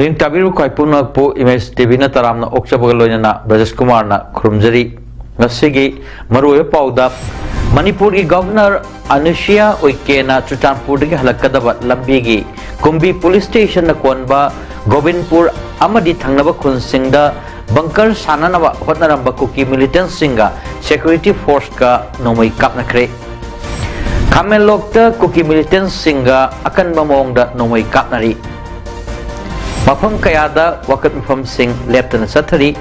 Ring tabiru kai puna po image TV na taram na okcha bagaloy na Brajesh Kumar na khurumjari ngasigi maruye pauda Manipur ki Governor Anushya Uike na Chutanpur ki halakadaba lambi gi Kumbi Police Station na konba Govindpur amadi thangnaba khunsingda bunker sananaba hotnaramba kuki militant singa security force ka nomai kapnakre Khamelokta kuki militant singa akan mamongda nomai kapnari Mafam kayada wakat mafam sing leptana sathari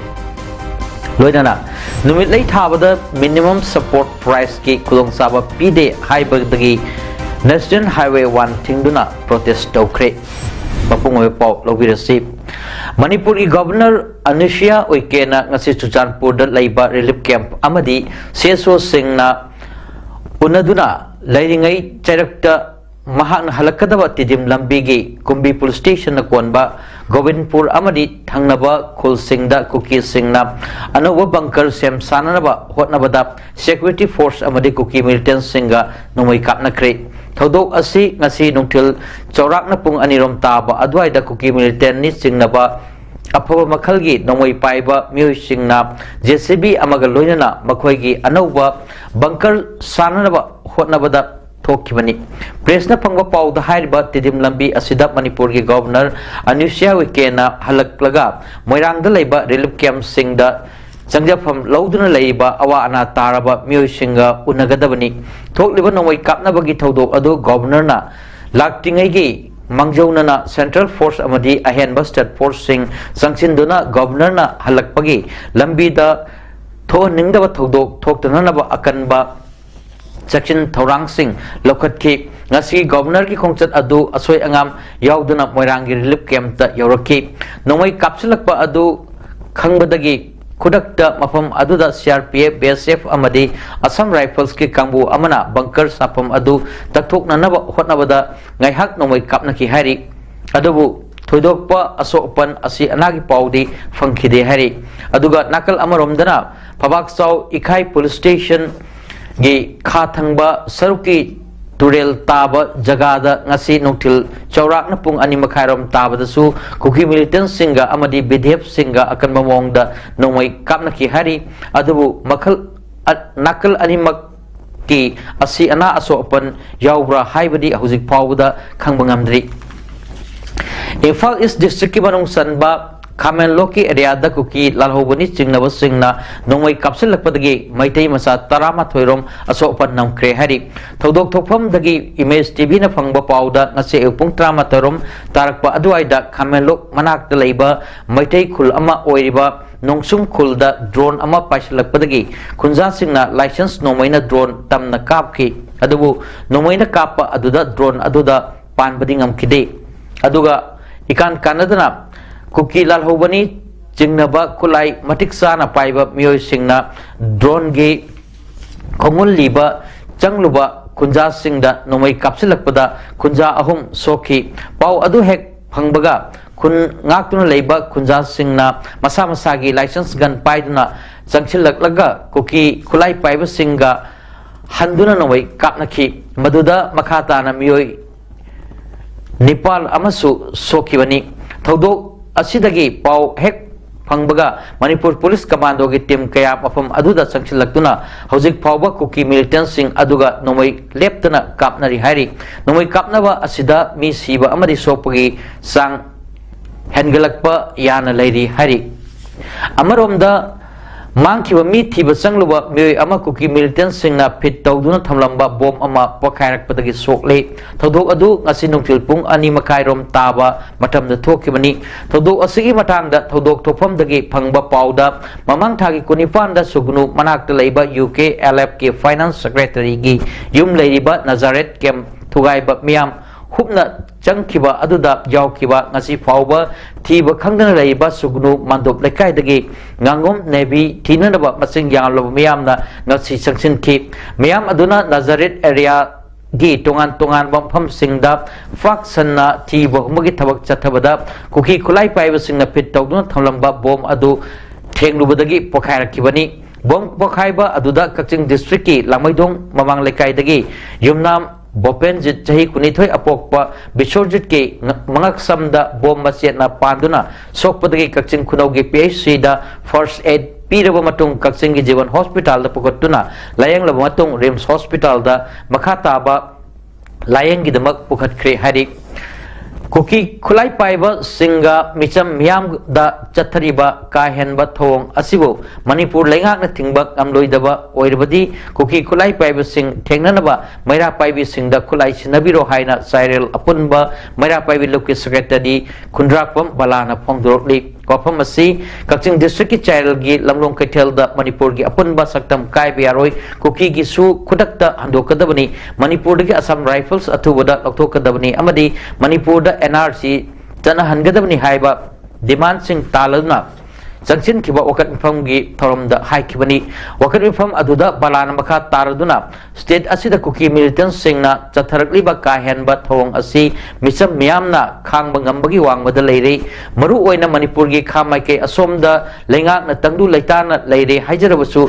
loinana numit lay thabada minimum support price ki kulong saba pide haibagdagi National Highway 1 thingduna protest tawkre mapungoy paw lobirasi Manipur ki Governor Anushya Uike na ngasi Chuchanpur da laiba relief camp amadi seso sing na unaduna lairingai chairakta Mahak na halakadaba tidim lambigi Kumbi Police Station na konba Govindpur amadi thangnaba khul singda kuki singna anawa bunker sem sananaba hotnabada security force amadi kuki militant singa nomai kapnakre thodok asi ngasi nungthil chawrakna pung anirom taba adwaida kuki militant ni singnaba afaba makhalgi nomai paiba mioi singna JCB amaga loinana makhoigi anauba bunker sananaba hotnabada Thokibani Presna Pangwa Pau the Haiba Tidim Lambi Asida Manipur ki Governor Anushya Uike na halaklaga Moirang the Laiba Relief Camp Singda Sangjapam Lauduna Laiba Awa Ana Taraba Mio Singa Unagadabani Thok Liban Nomai Kapnabagi Todo Ado Governor na Laktingagi Mangjona na Central Force Amadi Ahenba State Force Sing Sangsinduna Governor na halakpagi Lambi da Tho Ningdaba Todo Thok Tananaba Akanba Section Thorang Singh Lokat ki ngasi Governor ki khongchat adu asoi angam yauduna Moirang ki relief camp ta yoraki nomai kapsilakpa adu khangbadagi khudakta mafam aduda CRPF BSF amadi Assam Rifles ki kangbu amana bunker sapam adu takthokna naba hotnabada ngaihak nomai kapna ki hari adubu thoidokpa asopan asi anagi paudi phangkhide hari aduga nakal amaromdana Phabak Chau Ikhai Police Station gi khathangba saruki turel taba jagada ngasi nungthil chawrak na pung ani makhairom taba dasu kuki militant singa amadi bidhep singa akan mamongda nomai kapna ki hari adubu makhal nakal ani makti asi ana asopan yawbra haibadi hujik pawda khangbangam Imphal East District ki manung sanba Kamenloki area da kuki lalhobani chingna singna nomai kapsil lakpadagi maitai masa tarama thoirom asopan nam kre hari thodok thokpham dagi image TV na phangba pauda ngase upung trama torom tarakpa aduaida Kamenlok manak da leiba maitai khul ama oiriba nongsum khul da drone ama paisalakpadagi khunja singna license nomaina drone tamna kapki adubu nomaina kappa aduda drone aduda panbadi ngamkide aduga ikan kanadana Kuki lalhobani jingnaba kulai matiksa na paiba mioi singna drone ge khomul liba changluba kunja singda nomai kapsilakpada kunja ahum soki pau adu hek phangbaga kun ngaktuna leiba kunja singna masa masagi license gan paiduna changchilaklaga kuki kulai paiba singa handuna nomai kapnaki maduda makhata na mioi Nepal amasu soki bani thodok asidagi pau hek phangbaga Manipur Police Commando gi team kaya mafam aduda sangsilakduna hojik phawba kuki militant sing aduga nomai leptana kapnari hari nomai kapnaba asida mi siba amadi sopagi sang hengalakpa yana lairi hari amaromda mangkiba mi thiba changluba mioi ama kuki militant singna fit tawduna thamlamba bom ama pakhairakpadagi sokle thodok adu ngasi nungtil pung ani makhairom taba matamda thokibani thodok asigi matangda thodok thophamdagi phangba pauda mamang thagi kunipanda sugnu manakta leiba UK LF ki finance secretary gi yum leiriba Nazareth kem thugaiba miam hupna changkiba aduda yaukiba ngasi fauba thiba khangdana leiba sugnu mandop lekai dagi ngangom nebi thinanaba masing yanglo miyamna ngasi sangsin ki miyam aduna Nazareth area gi tongan bampham singda faksanna thiba humagi thabak chathabada kuki khulai paiba singna pit tawduna thamlamba bom adu thenglubadagi pokhairakibani bom pokhaiba aduda Kaching district ki Lamaidong mamang lekai dagi yumnam Bopenjit Chahi Kunithoi Apokpa Bishorjit ke Mangak Samda Bom Masjid na Panduna Sokpadagi Kaching Kunaugi PHC da First Aid Piraba Matung Kaching Jivan Hospital da Pukatuna Layang Lamatung Rims Hospital da Makataba Layang Gidamak Pukat Kre Hari Kuki Kulai Paiba Singa Micham Miam da Chathariba Kahenba Thong Asibo Manipur Lengak na Tingbak Amloidaba Oirabadi Kuki Kulai Paiba Sing Tengnanaba Maira Paibi Sing da Kulai Sinabiro Haina Cyril Apunba Maira Paibi Loki Secretary Kundrakpam Balana Pongdorli Kofam Asi Kaching District ki Cyril gi Lamlong Kaitel da Manipur gi Apunba Saktam Kai Biaroi Kuki gi Su Kudakta Handokadabani Manipur gi Assam Rifles Atubada Loktokadabani Amadi Manipur da NRC Tana Hangadabani Haiba Demand Sing Talana Sanchin Kiba Wakat Mifam gi Thorum da Hai Kibani Wakat Mifam Aduda Balana Maka Taraduna State Asida Kuki Militant Sing na Chatharakliba Kahen Ba Thong Asi Misam Miyamna Khang Bangambagi Wangmada Leire Maru Oina Manipur gi Khamai ke Asomda Lengak na Tangdu Laitana Leire Haijarabasu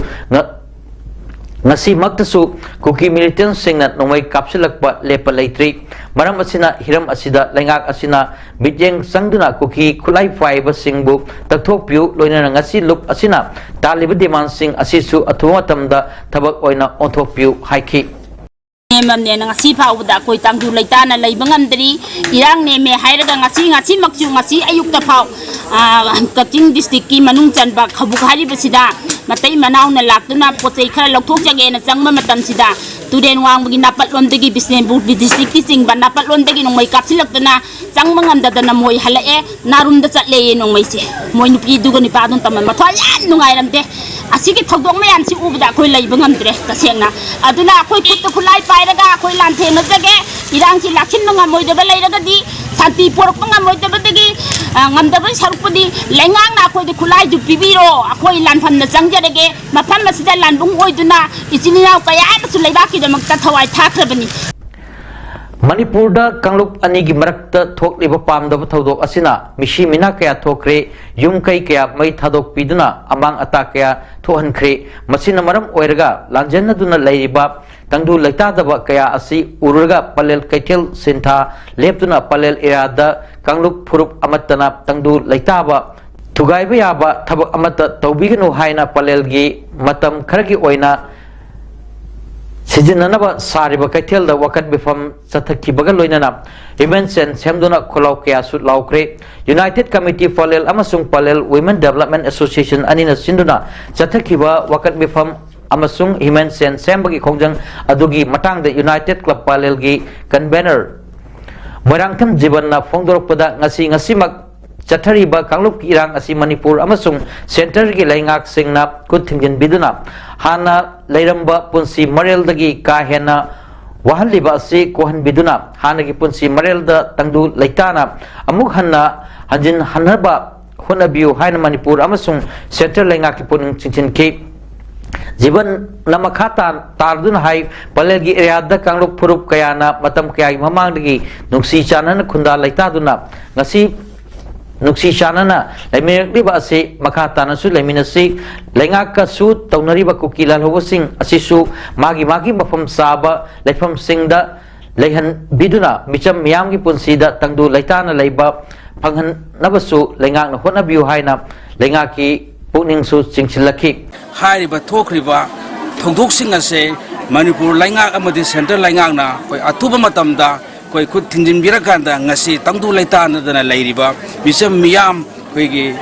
Ngasi Maktasu Kuki Militant Sing na Nomai Kapsilakba Lepa Leitri Maram Asina Hiram Asida Lengak Asina Bidyeng Sangduna Kuki Kulai Faiba Singbu Takthokpiu Loina Ngasi Lup Asina Taliba Demand Sing Asisu Athumatamda Tabak Oina Onthokpiu Haiki Nemamne ngasi phawda koi tangdu leitana leibangamdri irang neme hairaga ngasi makchu ngasi ayukta phaw Kaching district ki manung chanba khabuk hari basida matai manaw na laktuna pochei khara lokthok jage na changma matam sida Tuden wang bagi napat lom dagi Bisnepur district ki sing ban napat lom dagi nong mai kapsilaktuna changma ngamda na moi halae narum da chatle nong mai se moi nupi duga ni padun taman mathwa yan nungai ramte asigi thogdong mayam si ubda koi leibangamdre tasengna aduna koi kut khulai pairaga koi lanthe na jage irang si lakhin nonga moi da leiraga di santi porok nga moi da dagi ngamda ban sarupudi lengang na koi de khulai du pibiro akoi lanpham na changjage mafam masida lanbung oiduna ichiniau kaya su leibaki da makta thawai thakrabani Manipur da Kanglup Anigi Marakta Thokliba Pamdaba Thodok Asina Mishi Mina Kaya Thokre Yum Kai Kaya Mai Thadok Piduna Amang Ata Kaya Thohankre Masina Maram Oiraga Lanjana Duna Leiriba Tangdu Laitadaba Kaya Asi Ururga Palel Kaitel Sinta Leptuna Palel Irada Kanglup Purup Amatana Tangdu Laitaba Tugaiba Yaba Tabak Amata Taubiganu Haina Palelgi Matam Karagi Oina Sijinanaba Sariba Kaitel da Wakat Bifam Sathaki Bagaloinana Events and Semduna Kolaukia Sut Laukre United Committee for Lel Amasung Palel Women Development Association Anina Sinduna Sathakiba Wakat Bifam Amasung Events and Sembagi Kongjang Adugi Matang the United Club Palelgi Convener Moirangtam Jibanna Fongdorpada Ngasi Mak Chathariba Kanglup Irang Asi Manipur Amasung Center Gi Laingak Singna Kuthingin Biduna Hana Lairamba Punsi Marel Dagi Kahena Wahaliba Asi Kohan Biduna Hana Gi Punsi Marel da Tangdu Laitana Amuk Hanna Hanjin Hanaba Hunabiu Haina Manipur Amasung Center Laingak Puning Chinchin Ki Jiban Namakata Tardun Hai Palelgi Iriada Kanglup Purup Kayana Matam Kayai Mamang Dagi Nuksi Chanan Kunda Laitaduna Ngasi Nuksi Shanana, Lemiriba si Makata Nasu, Leminasi, Lengaka Su, Taunariba Kukila Hosing, Asisu, Magi Mafam Saba, Lefam Singda, Lehan Biduna, Micham Miamgi Punsida, Tangdu Laitana Leba, Pangan Nabasu, Lengang Honabu Haina, Lengaki, Puning Su, Singchilaki. Hai riba Tok riba, Tongdok Singase, Manipur Lenga Amadi Center Lengana, Atuba Matamda. Koi kut tinjin birakanda ngasi tangdu laitana dana lairiba bisam miyam koi gi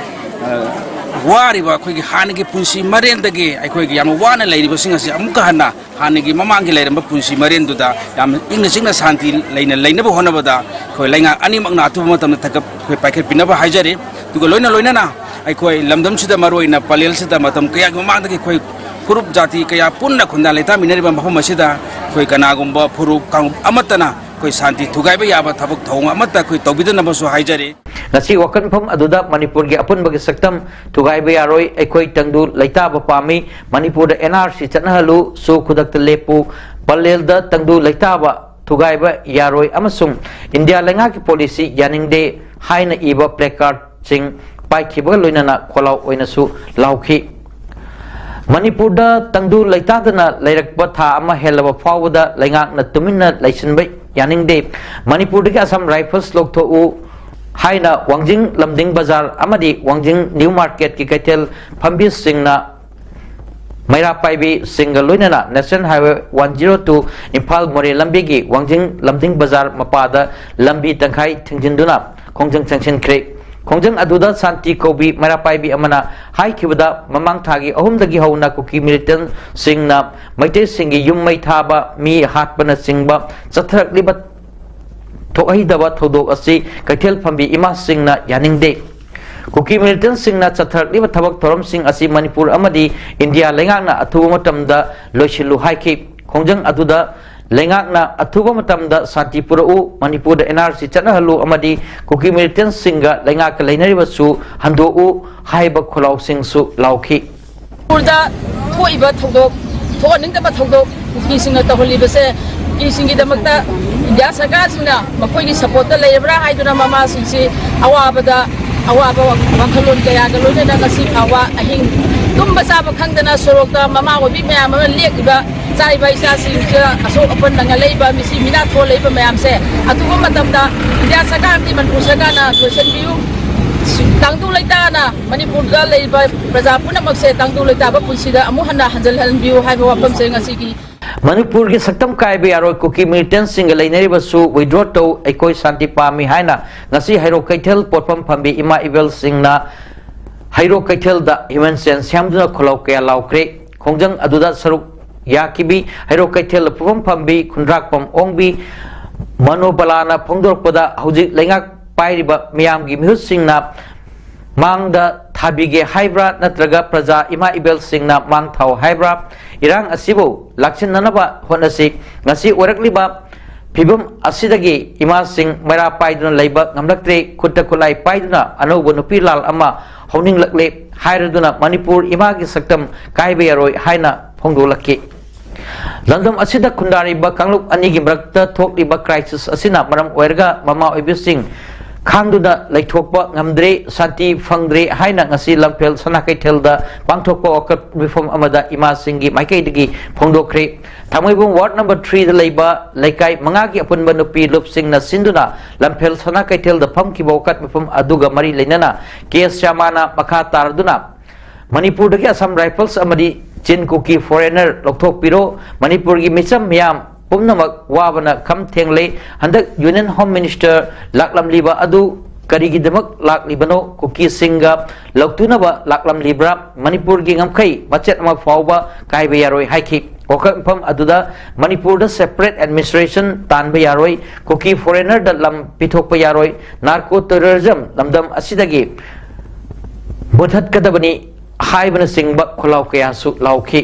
wariba koi gi hanigi punsi maren dagi ai koi gi yam wana lairiba singasi amuka hanna hanigi mamangi lairamba punsi maren duda yam ingna singna santi laina bo hona bada koi lainga ani makna atu matam thakap koi paikher pinaba haijari tuga loina na ai koi lamdam sida maroina palel sida matam kaya mamang dagi koi purup jati kaya punna khunda laita minariba mafam asida koi kanagumba purup kang amatana कोई शांति थुगाइब याबा थबक थौंग अमता कोई तौबिदनबसु हाइजरे ngasi wakanpham aduda manipur gi apunba gi saktam thugaiba yaroi ekoi tangdu laitaba pami manipur da nrc chanhalu su khudak lepu palel da tangdu laitaba thugaiba yaroi amasung india lenga ki policy yaningde haina iba placard sing pai khiba loinana kholau oinasu lauki manipur da tangdu laitadana lairakba tha ama helaba fawda lengak na tuminna laisinbai yaningde manipur da asam rifles loktho u haina wangjing lamding bazar amadi wangjing new market ki kaitel phambi singna maira paibi single loinana national highway 102 imphal more lambi gi wangjing lamding bazar mapada lambi tangkhai thingjinduna khongjang changsin kre khongjang aduda santi kobi maira paibi amana hai khibada mamang thagi ahum dagi hauna kuki militant singna maite singi yum mai thaba mi hatpana singba chathrak libat thoi daba thodok asi kaithel phambi ima singna yaningde kuki militant singna chathar liba thabak thorom sing asi manipur amadi india lengakna athuba matamda loisilu haiki khongjang aduda lengakna athuba matamda santipura u manipur da nrc chanahalu amadi kuki militant singa lengak leinariba su hando u haiba kholau sing su lauki purda thoiba thodok thoninga thodok kuki singa tahulibase किसिंगी दमकता India सरकार सिंगना मखोई support लेबरा हाइदुना मामा सिंसी अवाबदा अवाबा वखलोन कया गलोनेना गसी फावा अहिंग तुम बसाब खंगदना सोरोक्ता मामा ओबी मयाम लेकिबा चाइबा इसा सिंजा असो अपन नंगा लेबा मिसी मिना थो लेबा मयाम से अतुबा मतमदा इंडिया सरकार ती मनपुर सरकारना क्वेश्चन बियु तंगदु लेताना मणिपुर दा लेबा प्रजा पुनमक से तंगदु लेताबा पुलसिदा अमु हन्ना हंजल हन बियु हाइबा वपम से ngasi की manipur gi saktam kaibe yaroi kuki militant singa leinariba su withdraw to ekoi santi pami haina ngasi hairo kaithel potpam phambi ima evil singna hairo kaithel da human sense samduna kholau kya laukre khongjang aduda saruk yakibi hairo kaithel potpam phambi khundrak pam ongbi manobalana phongdorpada hauji lengak pairiba miyam gi mihut singna mangda thabige haibra natraga praja ima evil singna mang thau haibra irang asibo laksin nanaba honasi ngasi orakliba phibam asidagi ima sing mara paiduna leiba ngamlaktre khutta khulai paiduna anobo nupi lal ama honing lakle hairaduna manipur ima gi saktam kaibe yaroi haina phongdolaki landam asida khundari ba kanglup ani gi brakta thokliba crisis asina maram oirga mama oibising khangduna laithokpa ngamdre santi phangdre haina ngasi lampel sanakai thelda pangthokpa okat reform amada ima singi maikai digi phongdokre thamoibung ward number 3 da leiba laikai manga gi apunba nupi lup singna sinduna lampel sanakai thelda phamki bokat reform aduga mari leinana kes chamana makha tarduna manipur dagi assam rifles amadi chin kuki foreigner lokthok piro manipur gi micham miam pumnamak wabana kham thengle handak union home minister laklam liba adu karigi demak laklibano kuki singa loktunaba laklam libra manipur gi ngamkhai machet ma fawba kaibe yaroi haiki okam pham aduda manipur da separate administration tanba yaroi kuki foreigner da lam pithokpa yaroi narco terrorism lamdam asidagi bodhat kadabani haibana singba kholau kya su lauki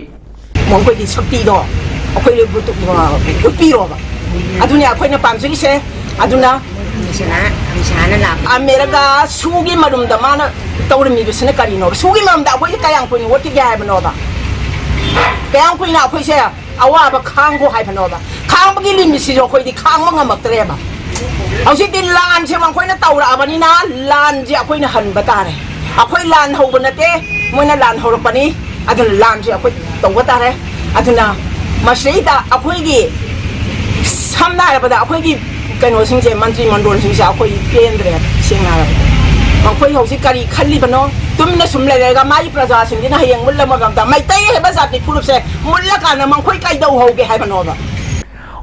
mongkoi di sakti do akhoi bu piro ba adunya akhoi na pamjuri se aduna misana la america sugi madum da mana tawrmi bisne kari no sugi mam da akhoi kayang ko ni woti ga ba no ba kayang ko na akhoi se awa ba khang ko hai ba no ba khang ba gi lim si jo akhoi di khang ma ngamak tre ba au si din lan se mang khoi na tawra ba ni na lan ji akhoi na han ba ta re akhoi lan ho ba na te moi na lan ho ro pa ni adun lan ji akhoi taw ba ta re aduna masrida akhoi gi samna ba da akhoi gi kano singje mantri mandol singja akhoi pendre singna ba akhoi ho si kari khalli bano tumna sumle ga mai praja singina hayang mulla ma gamta mai tai he ba sa ti phurup se mulla kana mang khoi kai dau ho ge hai bano ba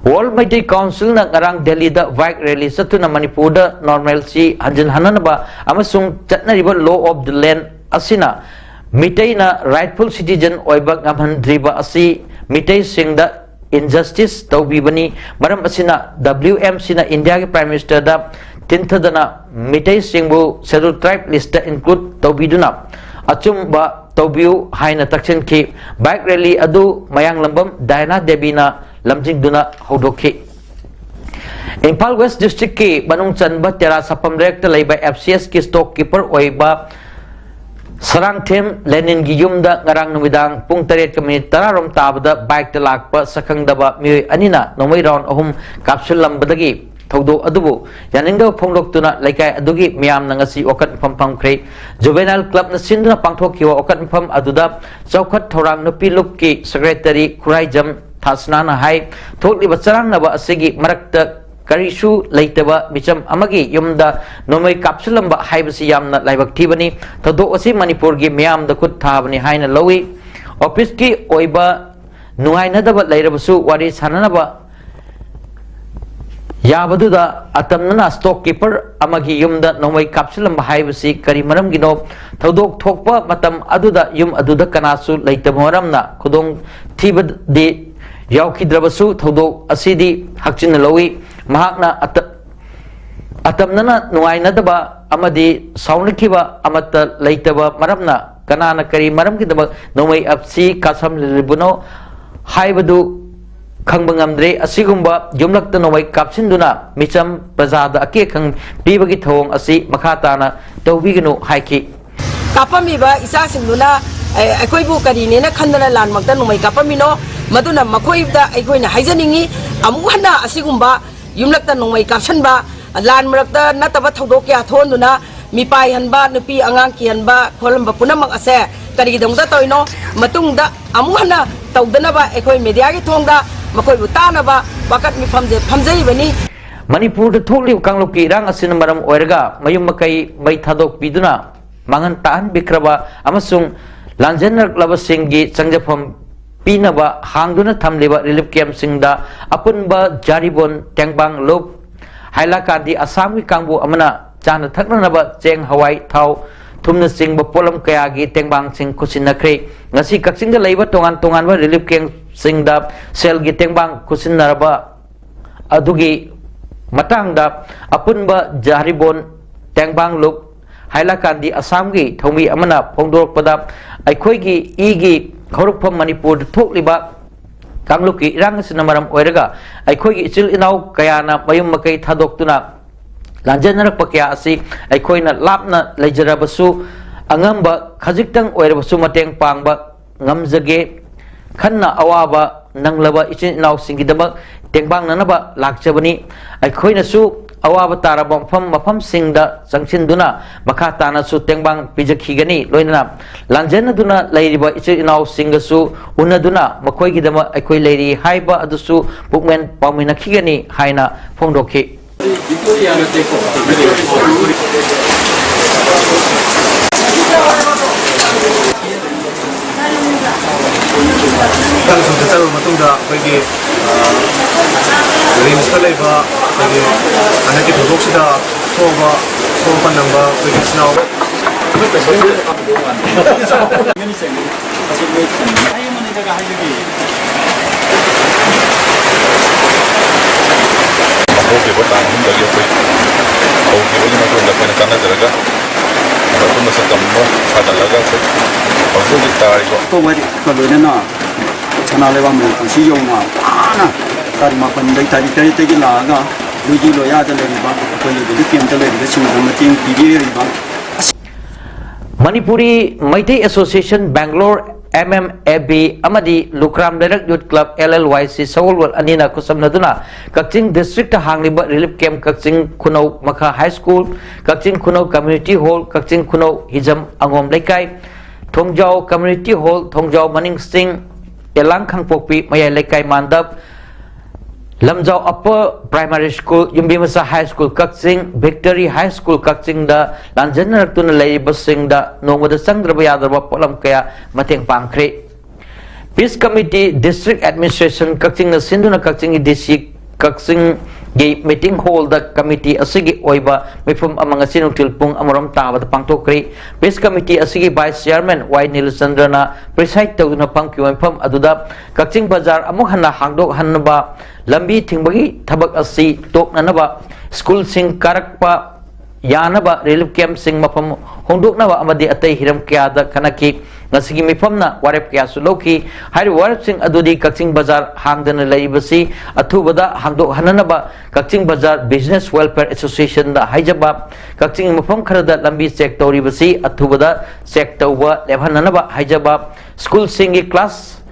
World Mighty Council na ngarang Delhi da bike rally satuna Manipur da normalcy hanjin hananaba amasung chatnariba law of the land asina mitai na rightful citizen oiba ngamhandriba asi mitai singda injustice tawbibani maram asina WMC na India ke Prime Minister da tinthadana mitai singbu scheduled tribe list da include tawbiduna achumba tawbiu haina takchen ki bike rally adu mayang lambam Diana Devi na lamjing duna hodokhi Imphal waste district की मनूंग चनब तेरा सपम rect लेबा FCS की stock keeper ओइबा सरांगथेम Lenin की युमदा ngarang numitang pung 8:10 tabada bike lakpa sakhangdaba mioi anina nomai round ahum capsule lambadagi thodo adubu yaningdo phongdoktuna laikai adugi miam nangasi okat pham khre juvenile club na sindna pangthokiwa okat pham aduda chawkhat thorang nupi lupki secretary khuraijam thasnana hai thokli bacharang naba asigi marakta करीशु लेतबा मिचम अमगी युमदा नोमई कापसुलंबा हाइबसी यामना लाइबक थीबनी थदो असी मणिपुर की मियाम द खुद थाबनी हाइना लवी ऑफिस की ओइबा नुहाइनदबा लेरबसु वारी साननबा याबदुदा अतमना स्टॉक कीपर अमगी युमदा नोमई कापसुलंबा हाइबसी करी मरम गिनो थदो थोकपा मतम अदुदा युम अदुदा कनासु लेतबोरमना खुदोंग थीबदि यावखिद्रबसु थदो असीदी हक्चिन लवी महाकना अतमना नुआइनदबा अमदी साउनखिबा अमत लेतबा मरमना कनाना करी मरम की दबा नोमई अपसी कासम लिबुनो हाइबदु खंगबंगमद्रे असिगुंबा जुमलक्त नोमई कापसिनदुना मिचम प्रजादा अके खंग पीबगी थोंग असि मखाताना तौबिगनु हाइकी कापमिबा इसासिंदुना अखोइबु करीनेना खंदना लानमक्ता नोमई कापमिनो मदुना मखोइबदा अखोइना हाइजनिंगी अमुहना असिगुंबा युमलक्ता नोंमई कापसनबा लान मरक्ता नतबा थौदो क्या थोंदुना मिपाई हनबा नुपी अंगांग की हनबा खोलंबा पुनमक असे करिगिदमदा तोइनो मतुंगदा अमुहना तौदनबा एखोइ मीडिया की थोंगदा मखोइबु तानबा वाकत मिफमजे फमजैबनी मणिपुर थोकली कांगलोकी रांग असिन मरम ओइरगा मयुम मकई मई थादोक पिदुना मांगन तान बिक्रबा अमसुंग लांजेनर क्लबसिंगी संजफम पीनबा हांगदुना थमलेबा रिलीफ कैंप सिंगदा अपुनबा जारिबोन टेंगबांग लोप हाइलाकांदी असम की कांगबु अमना चाना थकनबा चेंग हवाई थाव थुमना सिंग पोलम कयागी टेंगबांग सिंग खुसिनखरे ngasi kaksinga leiba tongan tongan ba relief camp singda sel gi tengbang kusinaraba adugi matangda apunba jaribon tengbang lup hailakandi asam gi thomi amana phongdok pada aikhoi gi igi khorukpham manipur thokliba kangluki irang sinamaram oiraga aikhoi gi ichil inau kayana mayum makai thadoktuna lanjenarak pakya asi aikhoina lapna leijarabasu angamba khajiktang oirabasu mateng pangba ngamjage khanna awaba nanglaba ichin inau singidaba tengbang nanaba lakchabani aikhoina su awaba taraba mafam singda sangchinduna makha tana su tengbang pijakhigani loinana lanjenaduna leiriba ichin inau singasu unaduna makhoigidama aikhoi leiri haiba adusu pukmen paminakhigani haina phongdokhi Kami sudah tahu matunda bagi rimsta leva bagi anak itu dok sudah coba nambah bagi senau. Oke, petang dari apa? Oke, ini matunda kena tanah jeraga. Matunda setempat ada laga. Langsung kita ikut. Kau beri kalau na chana lewa mo si yong na ana tari ma pan dai tari laga luji lo ya de le ba ko ye de kem de le de chim ma ting pi ri ba Manipuri Meitei Association Bangalore MMAB amadi Lukram Lerak Youth Club LLYC Sawalwal anina kusamnaduna Kakching District hangliba relief camp Kakching Kunau Makha High School Kakching Kunau Community Hall Kakching Kunau Hijam Angom Lekai Thongjau Community Hall Thongjau Maning Sing Elang Khangpokpi Maya Lekai Mandap Lamjau Upper Primary School Yumbimasa High School Kakching Victory High School Kakching da Lanjenar tuna leiba sing da nongwada sangdraba yadarba polam kaya mateng pangkre Peace Committee District Administration Kakching na sinduna Kakching DC Kakching gi meeting hall da committee asigi oiba mifum amanga sinuktil pung amoram tabada pangtokri Peace Committee asigi Vice Chairman Y Nilandrana preside tawduna pangkiwan pham aduda Kakching Bazar amuk hanna hangdok hannaba lambi thingbagi thabak asi toknanaba school sing karakpa yanaba relief camp sing mafam hongdoknaba amadi atay hiram kyada kanaki ngasigi mifamna warep kya suloki hari warep sing adudi Kaching Bazar hangdana laibasi athubada hangdok hananaba Kaching Bazar Business Welfare Association da haijaba Kaching mafam kharada lambi check toribasi athubada check tawba lebhananaba haijaba school singi class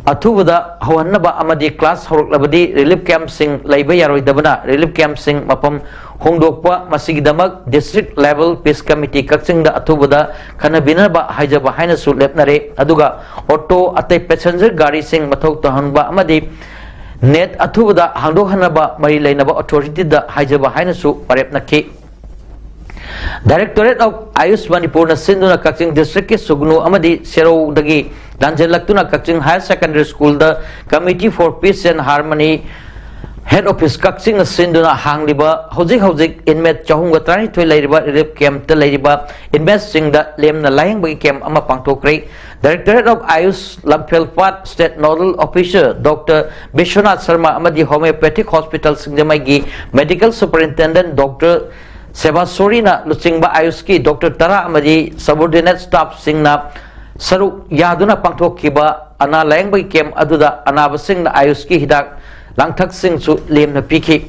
अथुबदा हवन्नबा अमदी class हरक्लबदी relief camp सिंग लैबा यारोइदबना relief camp सिंग मफम होंगदोकपा मसिगिदमक district level peace committee Kakching दा अथुबदा खनबिनबा हाइजबा हाइनसु लेपनरे अदुगा ऑटो अते पैसेंजर गाड़ी सिंग मथौ तहनबा अमदी नेट अथुबदा हांदोहनबा मरी लेनबा अथॉरिटी दा हाइजबा हाइनसु परेपनखि Directorate of Ayush Manipur na sinduna Kaching District ki Sugnu amadi Serou dagi lanjelaktuna Kaching Higher Secondary School da Committee for Peace and Harmony Head Office Kaching sinduna hangliba hojik inmate chahunga trani thoi lairiba relief camp ta lairiba inmate sing da lemna laing bagi camp ama pangthokre Directorate of Ayush Lamphel State Nodal Officer Dr. Bishwanath Sharma amadi Homeopathic Hospital Singdamai gi Medical Superintendent Dr. Seva Sorina Luchingba Ayuski Dr. Tara amadi subordinate staff singna saru yaduna pangthokkiba ana langbai kem aduda anaba singna Ayuski hidak langthak sing su lemna pikhi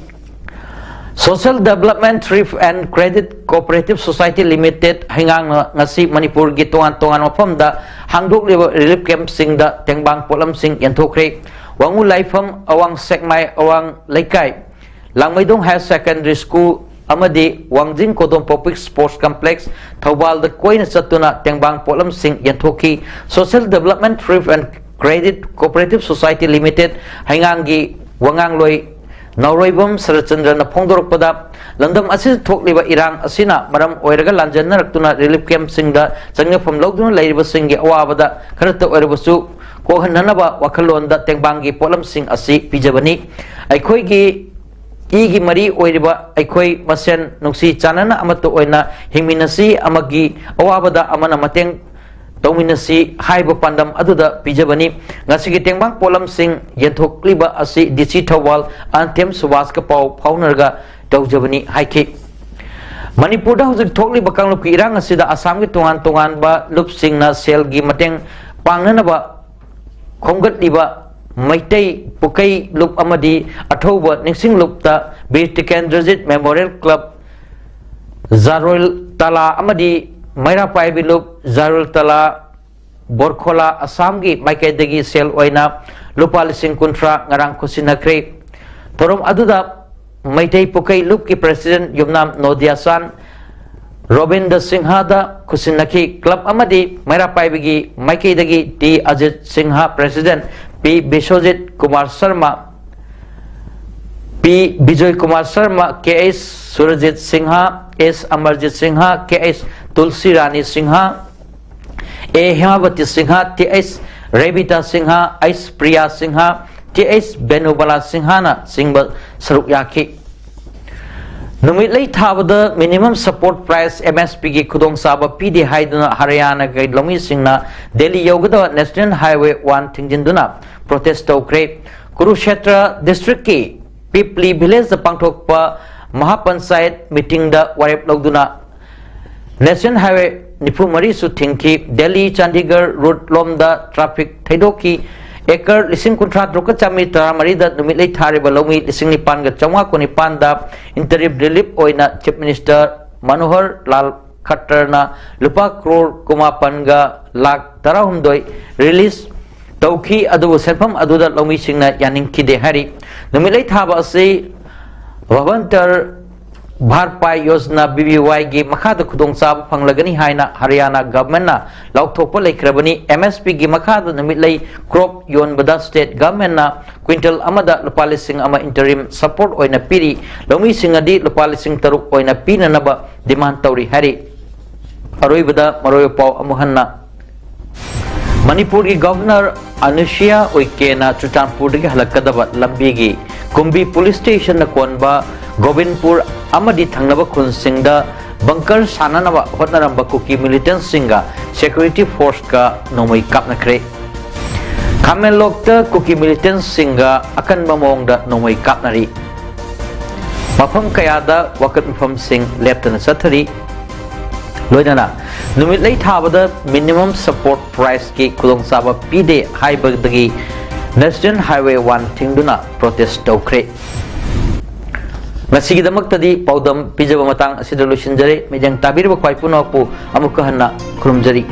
Social Development Thrift and Credit Cooperative Society Limited hingang ngasi Manipur gi tongan mafamda hangdok relief camp singda tengbang polam sing yanthokre wangu laifam awang sekmai awang laikai langmaidong Higher Secondary School amadi Wangjing Kodom Public Sports Complex Thobal da koina chatuna tengbang polam sing yanthoki Social Development Thrift and Credit Cooperative Society Limited hangangi wangang loi Nauroibam Sarachandra na phongdorokpada landam asi thokliba irang asina maram oiraga lanjanna raktuna relief camp sing da changnafam logduna lairiba singi awabada kharata oirabasu kohananaba wakhalon da tengbangi polam sing asi pijabani aikhoi gi igi mari oiriba aikhoi masen nuksi chanana amato oina hingminasi amagi awabada amana mateng tauminasi haiba pandam aduda pijabani ngasigi tengbang polam sing yenthokliba asi DC Thawal Anthem Subhas ka pau phaunarga tawjabani haiki Manipur da hujik thokli bakang lup irang asida Assam gi tongan ba lup singna sel gi mateng pangnana ba khomgat liba Maitai Pukai Lup Amadi Athoba Ningsing Lupta Bir Tikendrajit Memorial Club Zarul Tala Amadi Maira Paibi Lup Zarul Tala Borkhola Assam gi Maikai Dagi Sel Oina Lupa Lising Kuntra Ngarang Kusinakre Torom Aduda Maitai Pukai Lup ki President Yumnam Nodia San Robinder Singha da Kusinaki Club Amadi Maira Paibi gi Maikai Dagi T Ajit Singha President P. Bishojit Kumar Sharma P. Bijoy Kumar Sharma K.S. Surajit Singha S. Amarjit Singha K.S. Tulsi Rani Singha A. Hemavati Singha T.S. Rebita Singha S. Priya Singha T.S. Benubala Singha na Singbal Saruk Yaki Numit lay thabada minimum support price MSP gi khudong saba PD haiduna Haryana gai lomi singna Delhi yogada National Highway 1 thingjinduna protest tokre Kurukshetra district ki Pipli village da pangthokpa Mahapanchayat meeting da warep logduna National Highway Nifumari su thingki Delhi Chandigarh road lomda traffic thaidoki Ekar lising kontrat roka chami taramari da numit lay thariba lomi lising nipan ga chawga ko nipan da interim relief oina Chief Minister Manohar Lal Khattar na lupa crore kumapan ga lakh tarahumdoi release tauki adu senpam adu da lomi singna yaning kide hari numit lay thaba ase Vavantar Bharpai Yojana BBY gi makhada khudong sab phanglagani haina Haryana government na laukthokpa leikrabani MSP gi makhada numit lay crop yonbada state government na quintal amada lupa lising ama interim support oina piri lomi singadi lupa lising taruk oina pinanaba demand tauri hari aroibada maroy pau amuhanna Manipur gi governor Anushya Uike na Chutanpur gi halakadaba lambi gi Kumbi police station na konba Govindpur amadi thangnaba khun singda bunker sananaba hotnaramba kuki militant singa security force ka nomoi kapnakre Khamen lokta kuki militant singa akan mamongda nomoi kapnari mafam kayada wakat mafam sing leptana sathari लोइना नुमित लई थाबदा minimum support price की खुदोंचाबा पीदे हाइबदगी national highway 1 थिंगदुना प्रोटेस्ट तौख्रे ngasigidamakta paudam pijaba matang asida losinjare medang tabirba khwai punokpu amuka hanna khurumjari